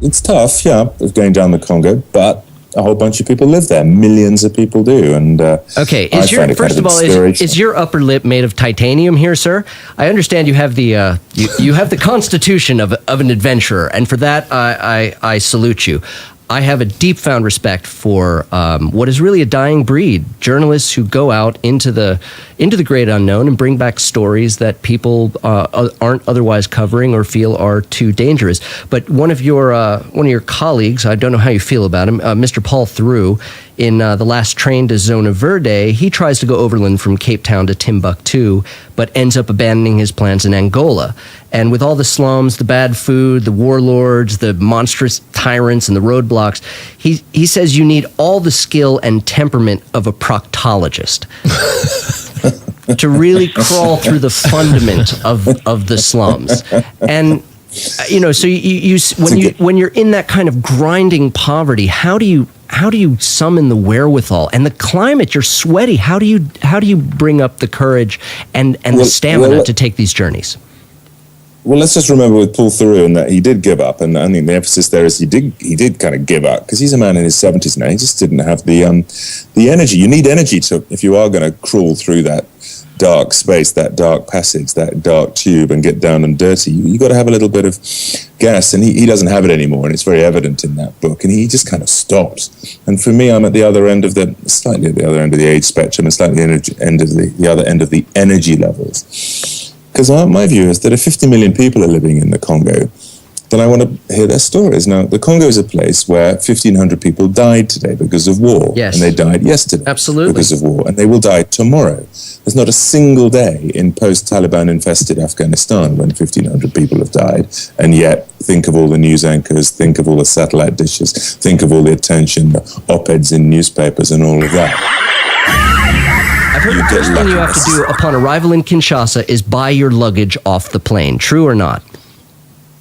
it's tough, of going down the Congo, but a whole bunch of people live there. Millions of people do. And okay, is your upper lip made of titanium here, sir? I understand you have the you have the constitution of an adventurer, and for that I salute you. I have a deep-found respect for what is really a dying breed, journalists who go out into the great unknown and bring back stories that people aren't otherwise covering or feel are too dangerous. But one of your colleagues, I don't know how you feel about him, Mr. Paul Theroux, in the last train to Zona Verde, he tries to go overland from Cape Town to Timbuktu, but ends up abandoning his plans in Angola. And with all the slums, the bad food, the warlords, the monstrous tyrants, and the roadblocks, he says you need all the skill and temperament of a proctologist to really crawl through the fundament of the slums. And so when you're in that kind of grinding poverty, how do you summon the wherewithal and the climate? You're sweaty. How do you bring up the courage and the stamina to take these journeys? Well, let's just remember with Paul Theroux and that he did give up, and I think the emphasis there is he did kind of give up because he's a man in his 70s now. He just didn't have the energy. You need energy if you are going to crawl through that dark space, that dark passage, that dark tube, and get down and dirty. You got to have a little bit of gas, and he doesn't have it anymore, and it's very evident in that book. And he just kind of stops. And for me, I'm at the other end of slightly at the other end of the age spectrum, and slightly at the other end of the energy levels. Because my view is that if 50 million people are living in the Congo, then I want to hear their stories. Now, the Congo is a place where 1,500 people died today because of war. Yes. And they died yesterday because of war. And they will die tomorrow. There's not a single day in post-Taliban-infested Afghanistan when 1,500 people have died. And yet, think of all the news anchors, think of all the satellite dishes, think of all the attention, the op-eds in newspapers and all of that. I've heard the first thing you have to do upon arrival in Kinshasa is buy your luggage off the plane. True or not?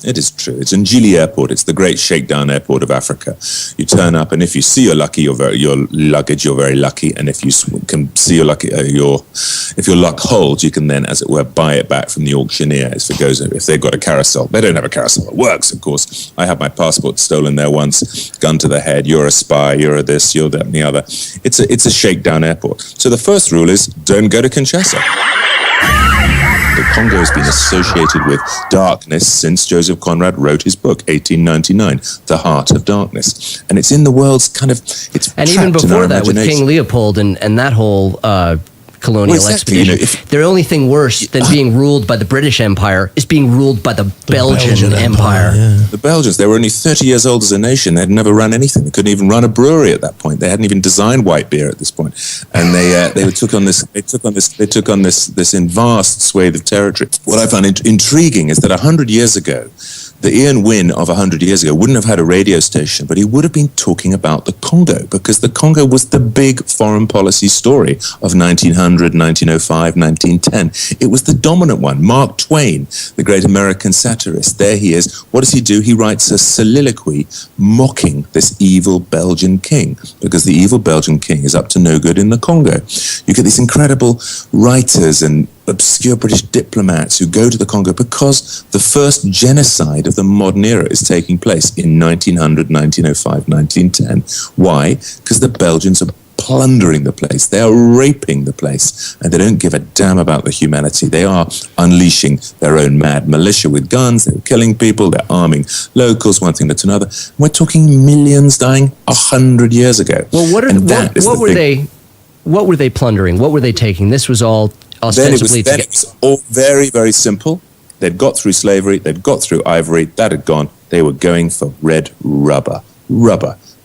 It is true. It's Njili Airport. It's the great shakedown airport of Africa. You turn up, and if you see your luggage, you're very lucky. And if you can see your if your luck holds, you can then, as it were, buy it back from the auctioneer. If they've got a carousel, they don't have a carousel. It works, of course. I had my passport stolen there once. Gun to the head. You're a spy. You're a this. You're that, and the other. It's a shakedown airport. So the first rule is don't go to Kinshasa. The Congo has been associated with darkness since Joseph Conrad wrote his book, 1899, The Heart of Darkness. And it's in the world's and even before that, with King Leopold and that whole colonial expedition. The only thing worse than being ruled by the British Empire is being ruled by the Belgian Empire. Yeah. The Belgians, they were only 30 years old as a nation. They'd never run anything. They couldn't even run a brewery at that point. They hadn't even designed white beer at this point. And they took on this in vast swathe of territory. What I found intriguing is that 100 years ago, the Ian Wynne of 100 years ago wouldn't have had a radio station, but he would have been talking about the Congo, because the Congo was the big foreign policy story of 1900, 1905, 1910. It was the dominant one. Mark Twain, the great American satirist, there he is. What does he do? He writes a soliloquy mocking this evil Belgian king, because the evil Belgian king is up to no good in the Congo. You get these incredible writers and obscure British diplomats who go to the Congo because the first genocide of the modern era is taking place in 1900, 1905, 1910. Why? Because the Belgians are plundering the place. They are raping the place, and they don't give a damn about the humanity. They are unleashing their own mad militia with guns. They're killing people. They're arming locals, one thing to another. We're talking millions dying 100 years ago. Well, what were they plundering? What were they taking? This was all ostensibly it was all very, very simple. They'd got through slavery, they'd got through ivory, that had gone. They were going for red rubber.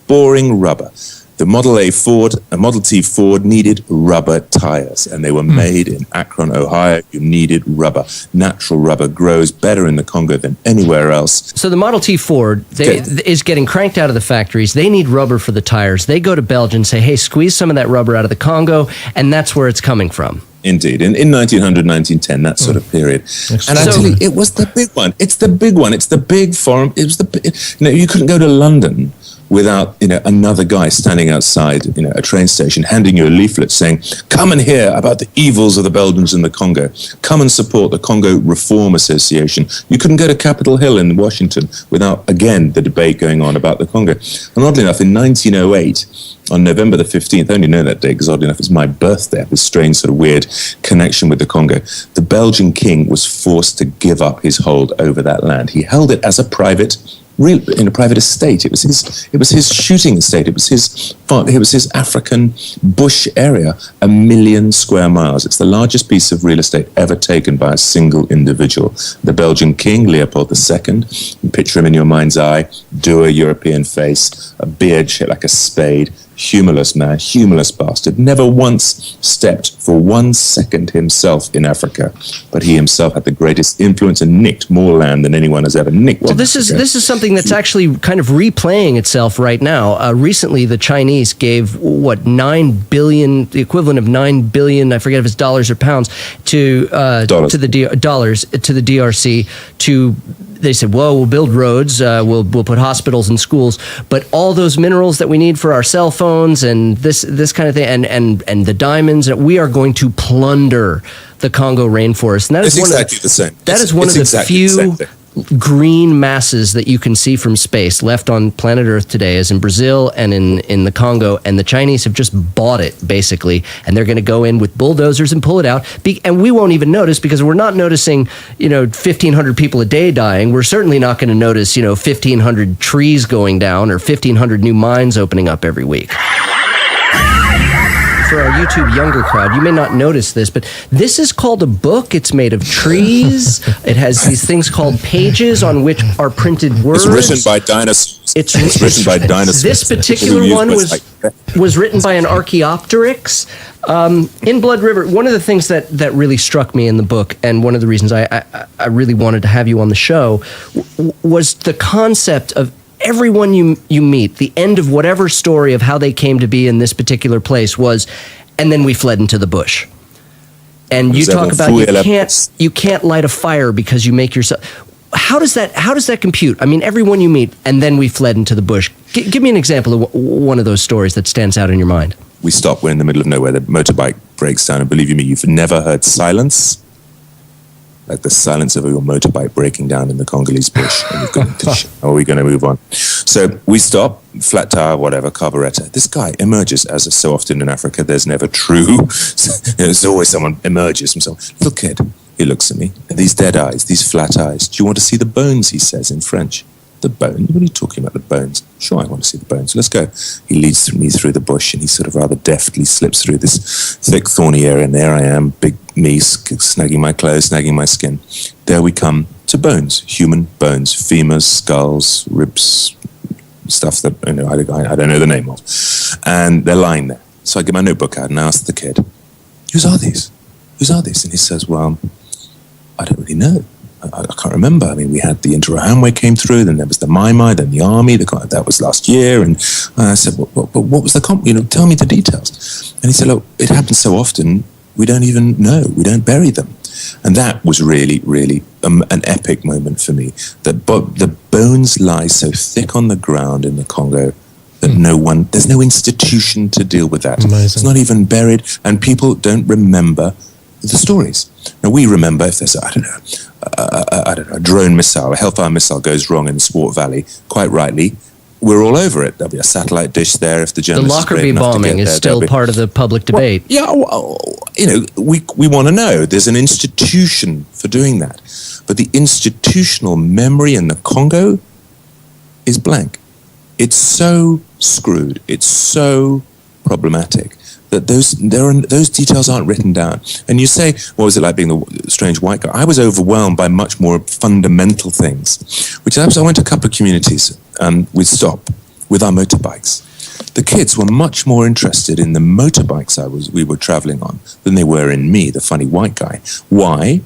Boring rubber. The Model T Ford needed rubber tires, and they were made in Akron, Ohio. You needed rubber. Natural rubber grows better in the Congo than anywhere else. So the Model T Ford is getting cranked out of the factories. They need rubber for the tires. They go to Belgium and say, hey, squeeze some of that rubber out of the Congo, and that's where it's coming from. Indeed, in 1900, 1910, that sort of period. And actually, it was the big one. It's the big one. It's the big foreign. You couldn't go to London without, another guy standing outside, a train station, handing you a leaflet saying, come and hear about the evils of the Belgians in the Congo. Come and support the Congo Reform Association. You couldn't go to Capitol Hill in Washington without, again, the debate going on about the Congo. And oddly enough, in 1908, on November the 15th, I only know that day because oddly enough, it's my birthday, this strange sort of weird connection with the Congo, the Belgian king was forced to give up his hold over that land. He held it as a private estate. It was his shooting estate. It was his African bush area, 1 million square miles. It's the largest piece of real estate ever taken by a single individual. The Belgian king, Leopold II, you picture him in your mind's eye, dour European face, a beard shaped like a spade, humorless man, humorless bastard, never once stepped for 1 second himself in Africa, but he himself had the greatest influence and nicked more land than anyone has ever nicked. Well, this is something that's actually kind of replaying itself right now. Recently, the Chinese gave the equivalent of 9 billion, I forget if it's dollars or pounds, to the DRC to. They said, well, we'll build roads, we'll put hospitals and schools, but all those minerals that we need for our cell phones and this kind of thing, and the diamonds, we are going to plunder the Congo rainforest. And that is one of the few green masses that you can see from space left on planet Earth today, is in Brazil and in the Congo, and the Chinese have just bought it, basically, and they're going to go in with bulldozers and pull it out, and we won't even notice because we're not noticing 1,500 people a day dying. We're certainly not going to notice 1,500 trees going down or 1,500 new mines opening up every week. For our YouTube younger crowd, you may not notice this, but this is called a book. It's made of trees. It has these things called pages on which are printed words. It's written by dinosaurs. It's written by dinosaurs. This particular one was written by an Archaeopteryx. In Blood River, one of the things that really struck me in the book, and one of the reasons I really wanted to have you on the show, was the concept of everyone you meet, the end of whatever story of how they came to be in this particular place was, and then we fled into the bush. And you talk about you can't light a fire because you make yourself. How does that compute? I mean, everyone you meet, and then we fled into the bush. Give me an example of one of those stories that stands out in your mind. We stop. We're in the middle of nowhere. The motorbike breaks down, and believe you me, you've never heard silence. Like the silence of your motorbike breaking down in the Congolese bush. And you've got, are we going to move on? So we stop, flat tire, whatever, carburetor. This guy emerges, as is so often in Africa, there's never true. There's always someone emerges from someone. Little kid, he looks at me, and these dead eyes, these flat eyes. Do you want to see the bones, he says in French. The bone? What are you talking about, the bones? Sure, I want to see the bones. Let's go. He leads me through the bush, and he sort of rather deftly slips through this thick, thorny area, and there I am, big me, snagging my clothes, snagging my skin. There we come to bones, human bones, femurs, skulls, ribs, stuff that I don't know the name of. And they're lying there. So I get my notebook out and I ask the kid, whose are these? Whose are these? And he says, well, I don't really know. I can't remember. I mean, we had the Interahamwe came through, then there was the Mai, then the army. That was last year. And I said, but what was the tell me the details. And he said, look, it happens so often, we don't even know. We don't bury them. And that was really, really an epic moment for me. That the bones lie so thick on the ground in the Congo that there's no institution to deal with that. Amazing. It's not even buried, and people don't remember the stories. Now, we remember if there's, a drone missile, a Hellfire missile goes wrong in the Sport Valley, quite rightly, we're all over it. There'll be a satellite dish there if the journalists. The Lockerbie bombing is still part of the public debate. We want to know. There's an institution for doing that. But the institutional memory in the Congo is blank. It's so screwed. It's so problematic that those details aren't written down. And you say, what was it like being the strange white guy? I was overwhelmed by much more fundamental things, which I went to a couple of communities we'd stop with our motorbikes. The kids were much more interested in the motorbikes we were traveling on than they were in me, the funny white guy. Why?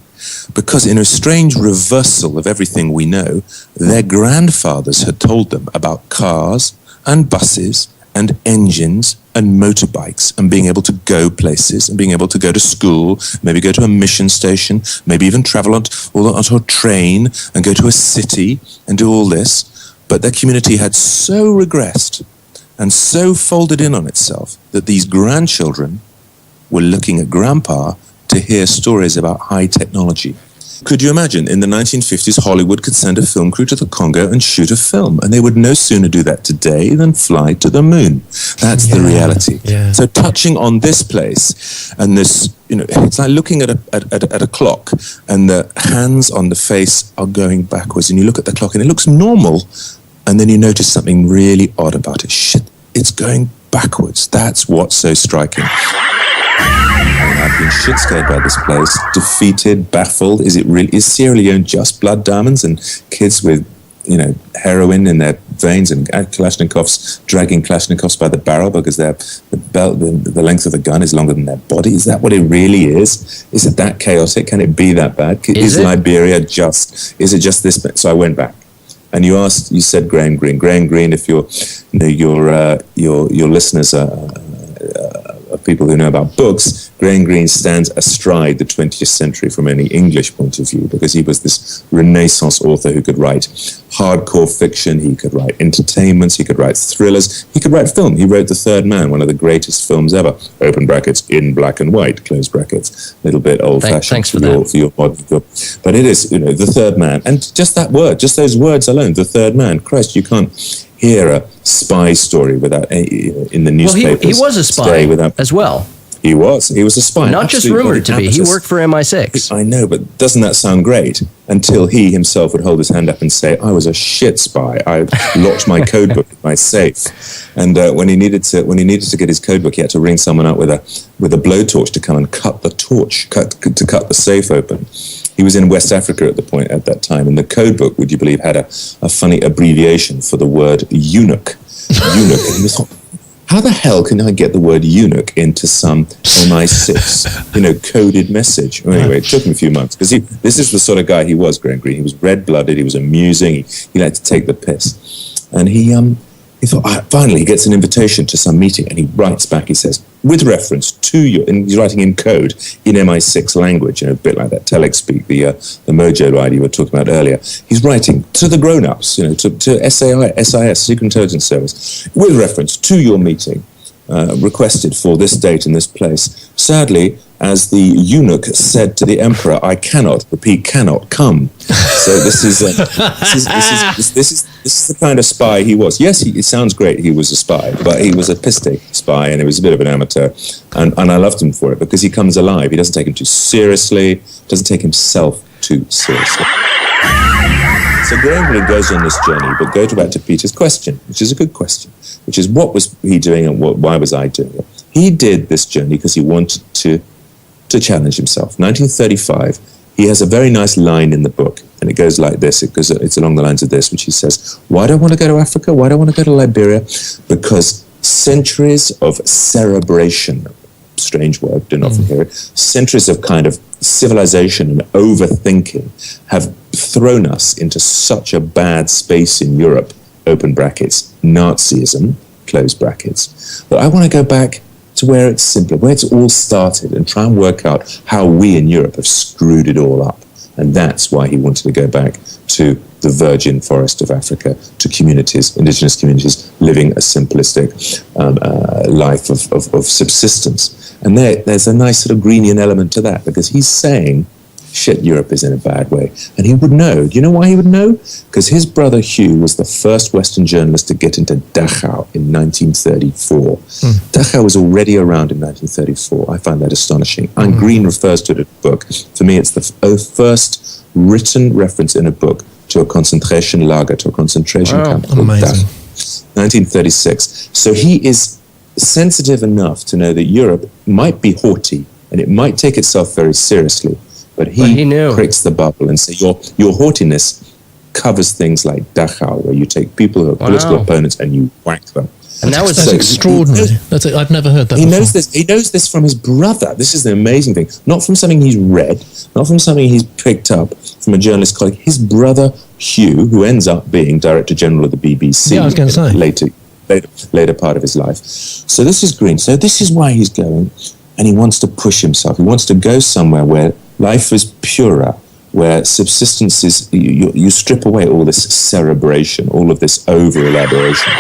Because in a strange reversal of everything we know, their grandfathers had told them about cars and buses and engines and motorbikes and being able to go places and being able to go to school, maybe go to a mission station, maybe even travel onto a train and go to a city and do all this. But the community had so regressed and so folded in on itself that these grandchildren were looking at grandpa to hear stories about high technology. Could you imagine, in the 1950s, Hollywood could send a film crew to the Congo and shoot a film, and they would no sooner do that today than fly to the moon. That's the reality. Yeah. So touching on this place, and this, it's like looking at a clock, and the hands on the face are going backwards, and you look at the clock, and it looks normal, and then you notice something really odd about it. Shit, it's going backwards. That's what's so striking. I've been shit scared by this place, defeated, baffled. Is Sierra Leone just blood diamonds and kids with, heroin in their veins and Kalashnikovs dragging Kalashnikovs by the barrel because the length of the gun is longer than their body? Is that what it really is? Is it that chaotic? Can it be that bad? Is Liberia is it just this bit? So I went back. And you said Graham Greene, if your listeners are people who know about books, Graham Greene stands astride the 20th century from any English point of view, because he was this Renaissance author who could write hardcore fiction, he could write entertainments, he could write thrillers, he could write film. He wrote The Third Man, one of the greatest films ever, open brackets, in black and white, close brackets, a little bit old-fashioned Thanks for your modern film. But it is, The Third Man. And just that word, just those words alone, The Third Man, Christ, you can't hear a spy story without in the newspapers. Well, he was a spy as well. He was a spy. Not just rumored to be. He worked for MI6. I know, but doesn't that sound great? Until he himself would hold his hand up and say, I was a shit spy. I locked my code book in my safe. And when he needed to get his code book, he had to ring someone up with a blowtorch to come and cut the safe open. He was in West Africa at that time, and the code book, would you believe, had a funny abbreviation for the word eunuch. Eunuch. And he thought, how the hell can I get the word eunuch into some MI6, coded message? Well, anyway, it took him a few months, because this is the sort of guy he was, Graham Greene. He was red-blooded, he was amusing, he liked to take the piss. And he thought, finally, he gets an invitation to some meeting, and he writes back, he says, with reference to and he's writing in code, in MI6 language, a bit like that telex speak, the Mojo ride you were talking about earlier. He's writing to the grown-ups, to SIS, Secret Intelligence Service, with reference to your meeting, requested for this date and this place. Sadly, as the eunuch said to the emperor, I cannot come. So this is the kind of spy he was. Yes, it sounds great he was a spy, but he was a piss-take spy, and he was a bit of an amateur. And I loved him for it, because he comes alive. He doesn't take him too seriously, doesn't take himself too seriously. So Graham Greene goes on this journey, but go back to Peter's question, which is a good question, which is what was he doing and why was I doing it? He did this journey because he wanted to challenge himself. 1935, he has a very nice line in the book, and it goes like this. It's along the lines of this, which he says, why do I want to go to Africa? Why do I want to go to Liberia? Because centuries of cerebration, strange word, didn't often hear it, centuries of kind of civilization and overthinking have thrown us into such a bad space in Europe, open brackets, Nazism, close brackets, that I want to go back to where it's simpler, where it's all started, and try and work out how we in Europe have screwed it all up. And that's why he wanted to go back to the virgin forest of Africa, to communities, indigenous communities, living a simplistic life of subsistence. And there's a nice sort of Greenian element to that, because he's saying, shit, Europe is in a bad way. And he would know. Do you know why he would know? Because his brother Hugh was the first Western journalist to get into Dachau in 1934. Dachau was already around in 1934. I find that astonishing. And Green refers to it in the book. For me, it's the first written reference in a book to a concentration lager, to a concentration camp called Dachau. 1936. So he is sensitive enough to know that Europe might be haughty, and it might take itself very seriously. But he breaks the bubble and says, your haughtiness covers things like Dachau, where you take people who are political opponents and you whack them. And that's extraordinary. I've never heard that before. He knows this from his brother. This is the amazing thing. Not from something he's read, not from something he's picked up from a journalist colleague. His brother, Hugh, who ends up being Director General of the BBC later part of his life. So this is Green. So this is why he's going, and he wants to push himself. He wants to go somewhere where life is purer, where subsistence is, you strip away all this cerebration, all of this over-elaboration.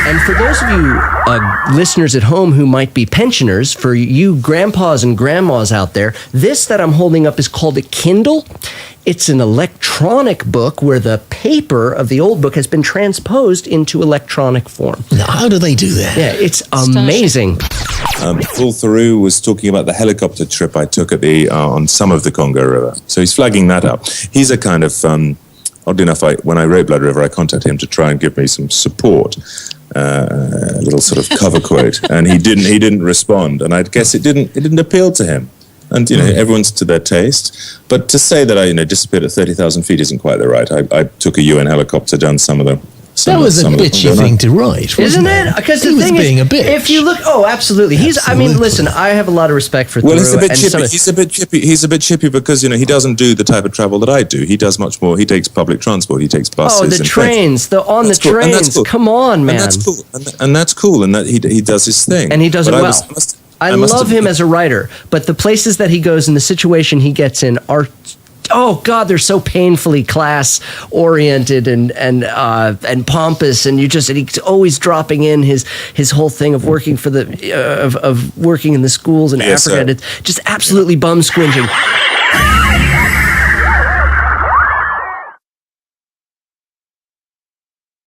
And for those of you listeners at home who might be pensioners, for you grandpas and grandmas out there, this that I'm holding up is called a Kindle. It's an electronic book where the paper of the old book has been transposed into electronic form. Now, how do they do that? Yeah, it's amazing. Paul Theroux was talking about the helicopter trip I took on some of the Congo River. So he's flagging that up. He's a kind of, oddly enough, when I wrote Blood River, I contacted him to try and give me some support. A little sort of cover quote, and he didn't respond, and I guess it didn't appeal to him. And everyone's to their taste. But to say that I disappeared at 30,000 feet isn't quite the right. I took a UN helicopter down some of the. That was a bitchy thing to write, isn't it? Because the thing is, a bitch. If you look, absolutely. I mean, listen, I have a lot of respect for. Well, he's a bit chippy. He's a bit chippy because he doesn't do the type of travel that I do. He does much more. He takes public transport. He takes buses. Oh, the trains. The trains. Cool. Come on, man. And that's cool. And that's cool. And that he does his thing. And he does it well. I love him as a writer, but the places that he goes and the situation he gets in are, oh God, they're so painfully class oriented and pompous, and he's always dropping in his whole thing of working for of working in the schools in Africa. And it's just absolutely bum squinching.